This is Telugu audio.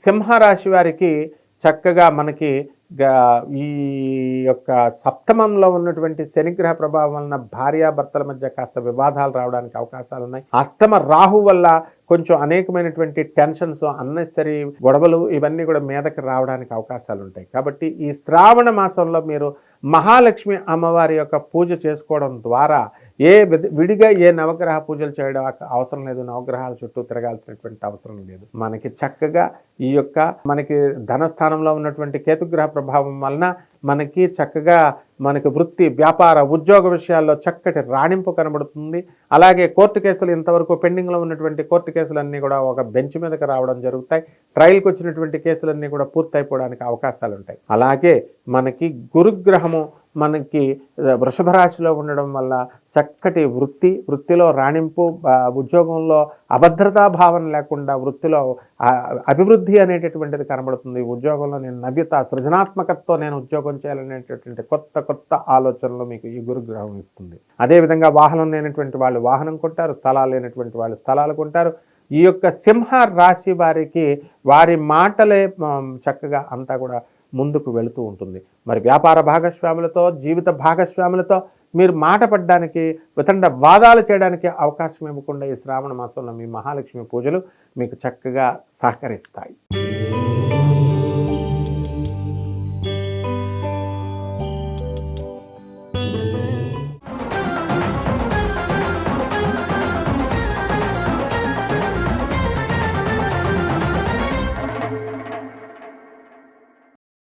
సింహరాశి వారికి చక్కగా మనకి ఈ యొక్క సప్తమంలో ఉన్నటువంటి శనిగ్రహ ప్రభావం వలన భార్యాభర్తల మధ్య కాస్త వివాదాలు రావడానికి అవకాశాలు ఉన్నాయి. అష్టమ రాహు వల్ల కొంచెం అనేకమైనటువంటి టెన్షన్స్, అన్నెసరీ గొడవలు ఇవన్నీ కూడా మీదకి రావడానికి అవకాశాలు ఉంటాయి. కాబట్టి ఈ శ్రావణ మాసంలో మీరు మహాలక్ష్మి అమ్మవారి యొక్క పూజ చేసుకోవడం ద్వారా విడిగా ఏ నవగ్రహ పూజలు చేయడం అవసరం లేదు. నవగ్రహాల చుట్టూ తిరగాల్సినటువంటి అవసరం లేదు. మనకి చక్కగా ఈ యొక్క మనకి ధనస్థానంలో ఉన్నటువంటి కేతుగ్రహ ప్రభావం వలన మనకి చక్కగా మనకి వృత్తి, వ్యాపార, ఉద్యోగ విషయాల్లో చక్కటి రాణింపు కనబడుతుంది. అలాగే కోర్టు కేసులు ఇంతవరకు పెండింగ్లో ఉన్నటువంటి కోర్టు కేసులన్నీ కూడా ఒక బెంచ్ మీదకి రావడం జరుగుతాయి. ట్రయల్కి వచ్చినటువంటి కేసులన్నీ కూడా పూర్తయిపోవడానికి అవకాశాలు ఉంటాయి. అలాగే మనకి గురుగ్రహము మనకి వృషభ రాశిలో ఉండడం వల్ల చక్కటి వృత్తిలో రాణింపు, ఉద్యోగంలో అభద్రతా భావన లేకుండా వృత్తిలో అభివృద్ధి అనేటటువంటిది కనబడుతుంది. ఉద్యోగంలో నేను నవ్యత, సృజనాత్మకతతో నేను ఉద్యోగం చేయాలనేటటువంటి కొత్త ఆలోచనలు మీకు ఈ గురుగ్రహం ఇస్తుంది. అదేవిధంగా వాహనం లేనటువంటి వాళ్ళు వాహనం కొంటారు, స్థలాలు లేనటువంటి వాళ్ళు స్థలాలు కొంటారు. ఈ యొక్క సింహ రాశి వారికి వారి మాటలే చక్కగా అంతా కూడా ముందుకు వెళుతూ ఉంటుంది. మరి వ్యాపార భాగస్వాములతో, జీవిత భాగస్వాములతో మీరు మాట పడడానికి, వితండ వాదాలు చేయడానికి అవకాశం ఇవ్వకుండా ఈ శ్రావణ మాసంలో మీ మహాలక్ష్మి పూజలు మీకు చక్కగా సహకరిస్తాయి.